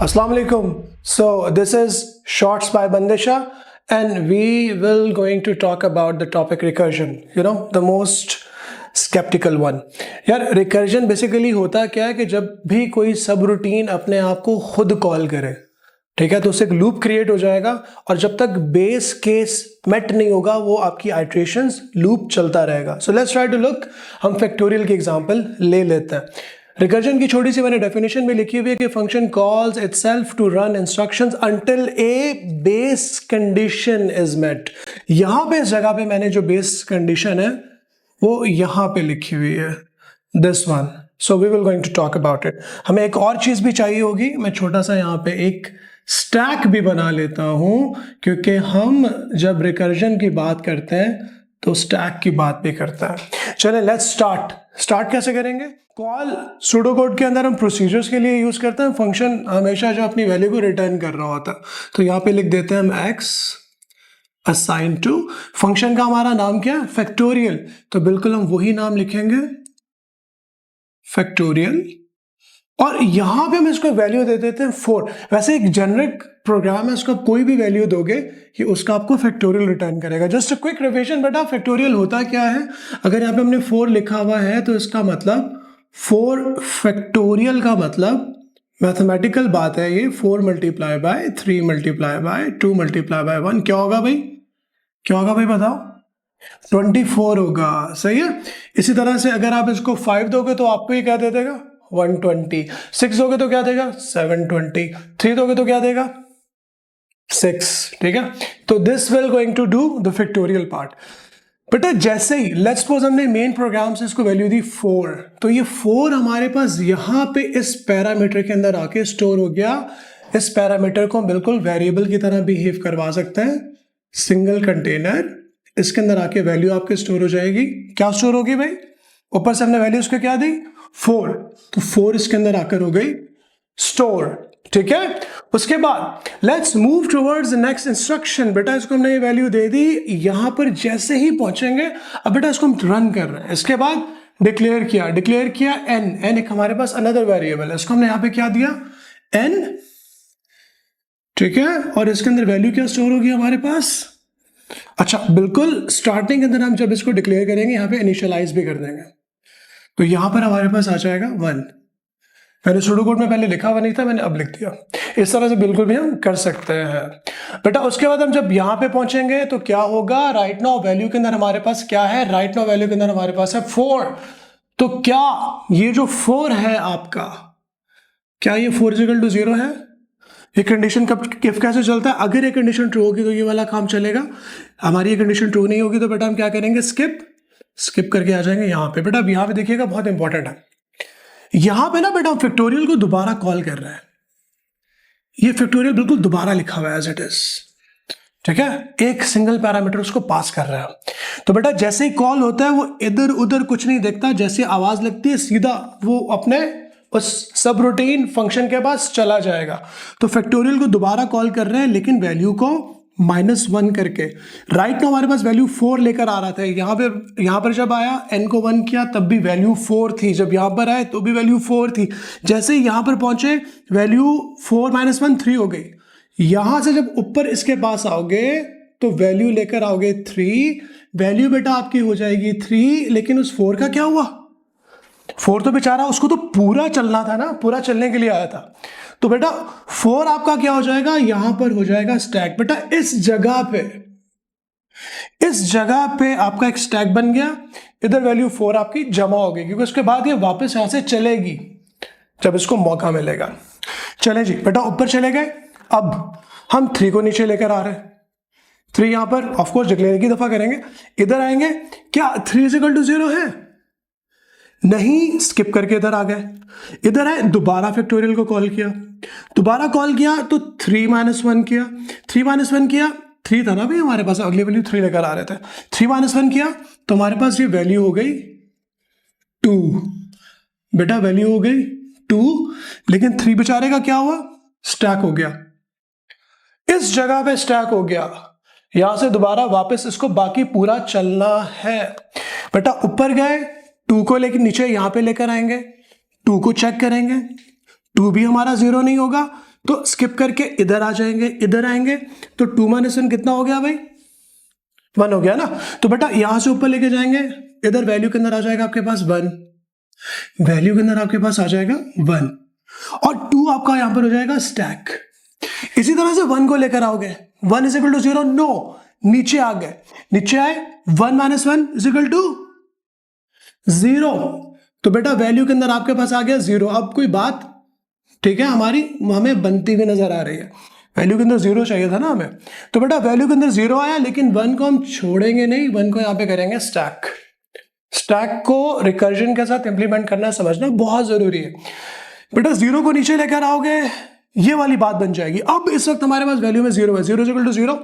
Assalamu alaikum. So this is Shorts by Bandisha, and we will going to talk about the topic recursion. You know, the most skeptical one. यार recursion basically होता क्या है कि जब भी कोई सब रूटीन अपने आप को खुद कॉल करे, ठीक है, तो उससे एक लूप क्रिएट हो जाएगा और जब तक बेस केस मेट नहीं होगा वो आपकी आइट्रेशंस लूप चलता रहेगा. So let's try to look. हम फैक्टोरियल की एग्जांपल ले लेते हैं. रिकर्जन की छोटी सी मैंने डेफिनेशन में लिखी हुई है कि function calls itself to run instructions until a base condition is met. यहां पे इस जगह पे मैंने जो बेस कंडीशन है वो यहां पे लिखी हुई है, this one. So we will going to talk about it. हमें एक और चीज भी चाहिए होगी. मैं छोटा सा यहाँ पे एक स्टैक भी बना लेता हूं क्योंकि हम जब रिकर्जन की बात करते हैं तो स्टैक की बात भी करता है. चले लेट्स स्टार्ट कैसे करेंगे. कॉल सूडो कोड के अंदर हम प्रोसीजर्स के लिए यूज करते हैं. फंक्शन हमेशा जो अपनी वैल्यू को रिटर्न कर रहा होता है, तो यहाँ पे लिख देते हैं हम x असाइन टू. फंक्शन का हमारा नाम क्या है, फैक्टोरियल, तो बिल्कुल हम वही नाम लिखेंगे, फैक्टोरियल. और यहां पे हम इसको वैल्यू दे देते हैं 4. वैसे एक जेनरिक प्रोग्राम है, उसको कोई भी वैल्यू दोगे कि उसका आपको फैक्टोरियल रिटर्न करेगा. जस्ट अ क्विक रिविजन बेटा, फैक्टोरियल होता क्या है. अगर यहाँ पे हमने 4 लिखा हुआ है तो इसका मतलब 4 फैक्टोरियल का मतलब मैथमेटिकल बात है ये, 4 multiply by 3 multiply by 2 multiply by 1 क्या होगा भाई, क्या होगा भाई बताओ, 24 होगा. सही है. इसी तरह से अगर आप इसको 5 दोगे तो आपको ये क्या दे देगा, 120. 6 दोगे तो क्या देगा, 720. 3 दोगे तो क्या देगा, 6. ठीक है. तो this will going to do the factorial part. बेटा जैसे ही लेट्स सपोज हमने मेन प्रोग्राम से इसको वैल्यू दी 4, तो ये 4 हमारे पास यहां पे इस पैरामीटर के अंदर आके स्टोर हो गया. इस पैरामीटर को हम बिल्कुल वेरिएबल की तरह बिहेव करवा सकते हैं. सिंगल कंटेनर, इसके अंदर आके वैल्यू आपके स्टोर हो जाएगी. क्या स्टोर होगी भाई, ऊपर से हमने वैल्यू उसको क्या दी 4, तो 4 इसके अंदर आकर हो गई स्टोर. ठीक है. उसके बाद let's move towards the next instruction. बेटा इसको हमने ये वैल्यू दे दी. यहां पर जैसे ही पहुंचेंगे, अब बेटा इसको हम रन कर रहे हैं. इसके बाद डिक्लेयर किया n एक हमारे पास अनदर वेरिएबल है, इसको हमने यहां पे क्या दिया n. ठीक है. और इसके अंदर वैल्यू क्या स्टोर होगी हमारे पास. अच्छा बिल्कुल स्टार्टिंग के अंदर हम जब इसको डिक्लेयर करेंगे यहां पे इनिशियलाइज भी कर देंगे, तो यहां पर हमारे पास आ जाएगा 1. मैंने सूडो कोड में पहले लिखा हुआ नहीं था, मैंने अब लिख दिया. इस तरह से बिल्कुल भी हम कर सकते हैं बेटा. उसके बाद हम जब यहां पे पहुंचेंगे तो क्या होगा, राइट नाउ वैल्यू के अंदर हमारे पास क्या है, राइट नाउ वैल्यू के अंदर हमारे पास है 4. तो क्या ये जो 4 है आपका, क्या ये 4 इक्वल टू 0 है. ये कंडीशन कब कैसे चलता है, अगर ये कंडीशन ट्रू होगी तो ये वाला काम चलेगा. हमारी ये कंडीशन ट्रू नहीं होगी तो बेटा हम क्या करेंगे, स्किप करके आ जाएंगे यहां पे. बेटा अब यहां पे देखिएगा, बहुत इंपॉर्टेंट है. यहां पे ना बेटा हम फैक्टोरियल को दोबारा कॉल कर रहे हैं. ये फैक्टोरियल बिल्कुल दोबारा लिखा हुआ है एज इट इज. ठीक है. एक सिंगल पैरामीटर उसको पास कर रहा है. तो बेटा जैसे ही कॉल होता है वो इधर उधर कुछ नहीं देखता, जैसे आवाज लगती है सीधा वो अपने उस सब रूटीन फंक्शन के पास चला जाएगा. तो फैक्टोरियल को दोबारा कॉल कर रहे हैं लेकिन वैल्यू को -1 करके. राइट नाउ हमारे पास वैल्यू 4 लेकर आ रहा था. यहां पर जब आया n को 1 किया तब भी वैल्यू 4 थी, जब यहां पर आए तो भी वैल्यू 4 थी. जैसे ही यहां पर पहुंचे वैल्यू 4 - 1 3 हो गई. यहां से जब ऊपर इसके पास आओगे तो वैल्यू लेकर आओगे 3. वैल्यू बेटा आपकी हो जाएगी 3, लेकिन उस 4 का क्या हुआ, 4 तो बेचारा उसको तो पूरा चलना था ना, पूरा चलने के लिए आया था. तो बेटा 4 आपका क्या हो जाएगा, यहां पर हो जाएगा स्टैक. बेटा इस जगह पे आपका एक स्टैक बन गया. इधर वैल्यू 4 आपकी जमा हो गई क्योंकि उसके बाद ये वापस यहां से चलेगी जब इसको मौका मिलेगा. चले जी बेटा ऊपर चले गए. अब हम 3 को नीचे लेकर आ रहे हैं. 3 यहां पर ऑफकोर्स डिक्लेयर की दफा करेंगे. इधर आएंगे, क्या 3 इक्वल टू 0 है, नहीं, स्किप करके इधर आ गए. इधर है, दोबारा फैक्टोरियल को कॉल किया. दोबारा कॉल किया तो 3 - 1 किया. 3 - 1 किया, 3 था ना भाई हमारे पास, अगली वैल्यू 3 लेकर आ रहे थे. 3 - 1 किया तो हमारे पास ये वैल्यू हो गई 2. बेटा वैल्यू हो गई 2, लेकिन 3 बेचारे का क्या हुआ, स्टैक हो गया. इस जगह पे स्टैक हो गया. यहां से दोबारा वापस इसको बाकी पूरा चलना है. बेटा ऊपर गए, 2 को लेकर नीचे यहां पे लेकर आएंगे, 2 को चेक करेंगे, 2 भी हमारा 0 नहीं होगा. तो स्किप करके इधर आ जाएंगे, इधर आएंगे, तो 2 - 1 कितना हो गया भाई? 1 हो गया ना। तो बेटा यहां से ऊपर लेके जाएंगे, इधर वैल्यू के अंदर आ जाएगा आपके पास 1, वैल्यू के अंदर आपके पास आ जाएगा 1, और 2 आपका यहां पर हो जाएगा स्टैक। इसी तरह से 1 को लेकर आओगे, 1 = 0, नो, नीचे आ गए, नीचे आए, 1 - 1 = 0, तो बेटा वैल्यू के अंदर आपके पास आ गया 0। अब कोई बात, ठीक है, हमें बनती हुई नजर आ रही है, वैल्यू के अंदर 0 चाहिए था ना हमें, तो बेटा वैल्यू के अंदर 0 आया, लेकिन 1 को हम छोड़ेंगे नहीं, 1 को यहां पे करेंगे स्टैक। स्टैक को रिकर्जन के साथ इंप्लीमेंट करना समझना बहुत जरूरी है। बेटा 0 को नीचे लेकर आओगे, ये वाली बात बन जाएगी। अब इस वक्त हमारे पास वैल्यू में 0 है, 0 = 0,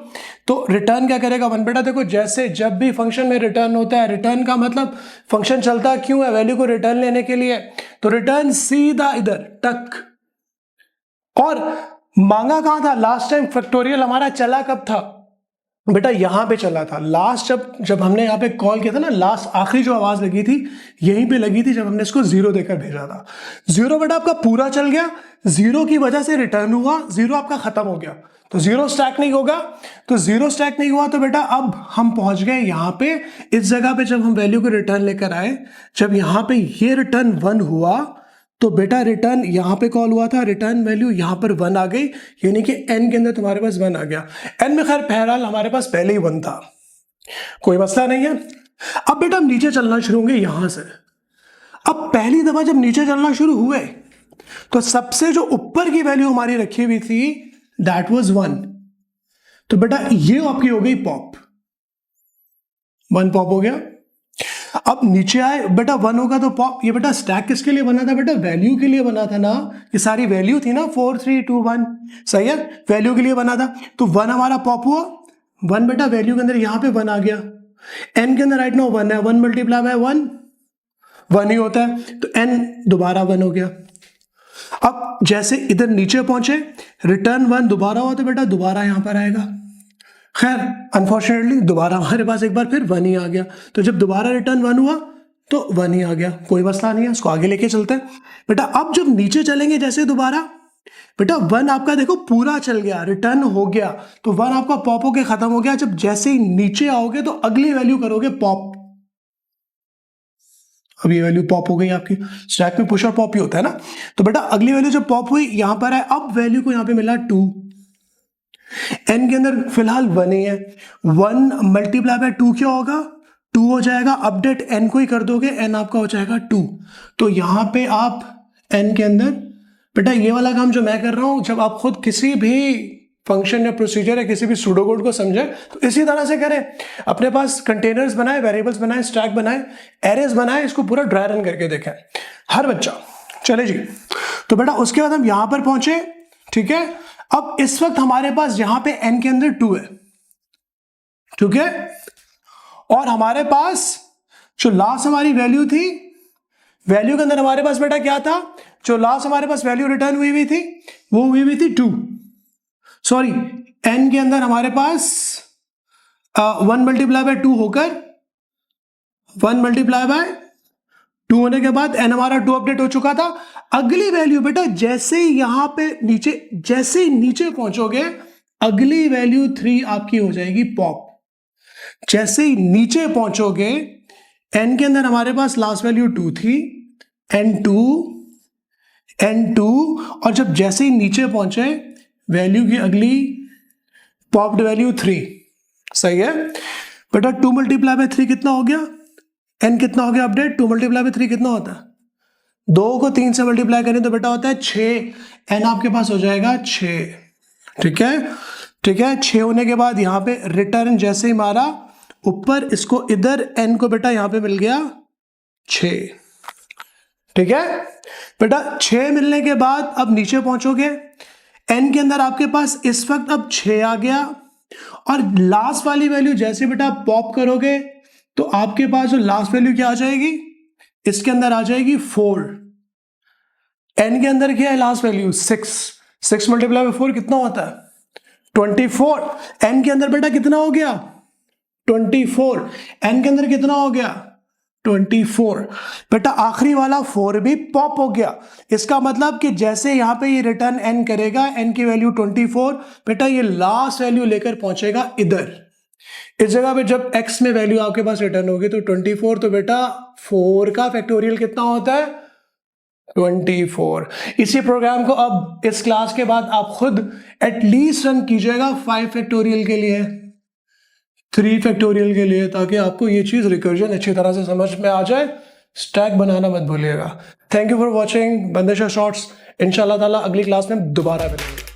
तो रिटर्न क्या करेगा 1। बेटा देखो, जैसे जब भी फंक्शन में रिटर्न होता है, रिटर्न का मतलब फंक्शन चलता क्यों है? वैल्यू को रिटर्न लेने के लिए, तो रिटर्न सीधा इधर टक। और मांगा कहां था लास्ट टाइम? फैक्टोरियल हमारा चला कब था बेटा? यहां पे चला था लास्ट, जब हमने यहां पे कॉल किया था ना, लास्ट आखिरी जो आवाज लगी थी यहीं पे लगी थी, जब हमने इसको 0 देकर भेजा था। 0 बेटा आपका पूरा चल गया, 0 की वजह से रिटर्न हुआ, 0 आपका खत्म हो गया, तो 0 स्टैक नहीं होगा। तो 0 स्टैक नहीं हुआ, तो बेटा अब हम पहुंच गए यहां पे, इस जगह पे जब हम वैल्यू को रिटर्न लेकर आए, जब यहां पे ये रिटर्न 1 हुआ, तो बेटा रिटर्न यहां पे कॉल हुआ था, रिटर्न वैल्यू यहां पर 1 आ गई, यानी कि n के अंदर तुम्हारे पास 1 आ गया। n में खैर बहरहाल हमारे पास पहले ही 1 था, कोई मसला नहीं है। अब बेटा हम नीचे चलना शुरू होंगे यहां से। अब पहली दफा जब नीचे चलना शुरू हुए, तो सबसे जो ऊपर की वैल्यू हमारी रखी हुई थी, दैट वाज 1, तो बेटा ये आपकी हो गई पॉप, 1 पॉप हो गया। अब नीचे आए, बेटा 1 होगा तो पॉप। ये बेटा स्टैक किसके लिए बना था? बेटा वैल्यू के लिए बना था ना, ये सारी वैल्यू थी ना, 4 3 2 1, सही है, वैल्यू के लिए बना था, तो 1 हमारा पॉप हुआ। 1 बेटा वैल्यू के अंदर यहां पे 1 आ गया, n के अंदर राइट नाउ 1 है, 1 × 1 1 ही होता है, तो n दोबारा 1 हो गया। अब जैसे इधर नीचे पहुंचे, रिटर्न 1 दोबारा हुआ, तो बेटा दोबारा यहां पर आएगा। खैर अनफॉर्चुनेटली दोबारा हमारे पास एक बार फिर 1 ही आ गया, तो जब दोबारा रिटर्न 1 हुआ तो 1 ही आ गया, कोई मसला नहीं है, इसको आगे लेके चलते हैं। बेटा अब जब नीचे चलेंगे जैसे दोबारा, बेटा 1 आपका देखो पूरा चल गया, रिटर्न हो गया, तो 1 आपका पॉप होके खत्म हो गया। जब जैसे ही नीचे आओगे तो अगली वैल्यू करोगे पॉप, अब ये वैल्यू पॉप हो गई आपकी, स्टैक में पुश और पॉप ही होता है ना। तो बेटा अगली वैल्यू जब पॉप हुई यहां पर है, अब वैल्यू को यहां पे मिला 2, n के अंदर फिलहाल 1 ही है, 1 × 2 क्या होगा? 2 हो जाएगा। अपडेट n को ही कर दोगे, n आपका हो जाएगा 2, तो यहां पे आप n के अंदर, बेटा ये वाला काम जो मैं कर रहा हूं, जब आप खुद किसी भी फंक्शन या प्रोसीजर या किसी भी सूडो कोड को समझे तो इसी तरह से करें। अपने पास कंटेनर्स बनाए, वेरिएबल्स बनाए, स्टैक बनाए, एरेज बनाए, इसको पूरा ड्राई रन करके देखें हर बच्चा। चले जी, तो बेटा उसके बाद हम यहां पर पहुंचे, ठीक है। अब इस वक्त हमारे पास यहां पे n के अंदर 2 है, ठीक है, और हमारे पास जो लास्ट हमारी वैल्यू थी, वैल्यू के अंदर हमारे पास बेटा क्या था? जो लास्ट हमारे पास वैल्यू रिटर्न हुई थी वो हुई हुई थी 2, सॉरी n के अंदर हमारे पास 1 × 2 होकर 1 × 2 होने के बाद n हमारा 2 अपडेट हो चुका था। अगली वैल्यू बेटा जैसे ही यहां पे नीचे, जैसे ही नीचे पहुंचोगे, अगली वैल्यू 3 आपकी हो जाएगी पॉप। जैसे ही नीचे पहुंचोगे, n के अंदर हमारे पास लास्ट वैल्यू 2 थी, n2, और जब जैसे ही नीचे पहुंचे वैल्यू की अगली पॉप्ड वैल्यू 3, सही है बेटा। 2 × 3 कितना हो गया? n कितना हो गया अपडेट? 2 × 3 कितना होता है? 2 को 3 से मल्टीप्लाई करें तो बेटा होता है 6, n आपके पास हो जाएगा 6, ठीक है, ठीक है। 6 होने के बाद यहां पे रिटर्न जैसे ही मारा ऊपर, इसको इधर n को बेटा यहां पे मिल गया 6, ठीक है बेटा। 6 मिलने के बाद अब नीचे पहुंचोगे, n के अंदर आपके पास इस वक्त अब 6 आ गया, और लास्ट वाली वैल्यू जैसे बेटा पॉप करोगे तो आपके पास जो लास्ट वैल्यू क्या आ जाएगी? इसके अंदर आ जाएगी 4। n के अंदर क्या है लास्ट वैल्यू? 6 × 4 कितना होता है? 24। n के अंदर बेटा कितना हो गया? 24। n के अंदर कितना हो गया? 24। बेटा आखिरी वाला 4 भी पॉप हो गया। इसका मतलब कि जैसे यहाँ पे ये रिटर्न n करेगा, n की वैल्यू 24, बेटा ये लास्ट वैल्यू लेकर पहुंचेगा इधर। इस जगह पे जब x में वैल्यू आपके पास रिटर्न होगी तो 24, तो बेटा 4 का फैक्टोरियल कितना होता है? 24। इसी प्रोग्राम को अब इस क्लास के बाद आप खुद एटलीस्ट रन कीजिएगा 5 फैक्टोरियल के लिए, 3 फैक्टोरियल के लिए, ताकि आपको ये चीज़ रिकर्जन अच्छी तरह से समझ में आ जाए। स्टैक बनाना मत भूलिएगा। Thank you for watching Bandisha shorts. इंशाल्लाह ताला अगली क्लास में दोबारा मिलेंगे।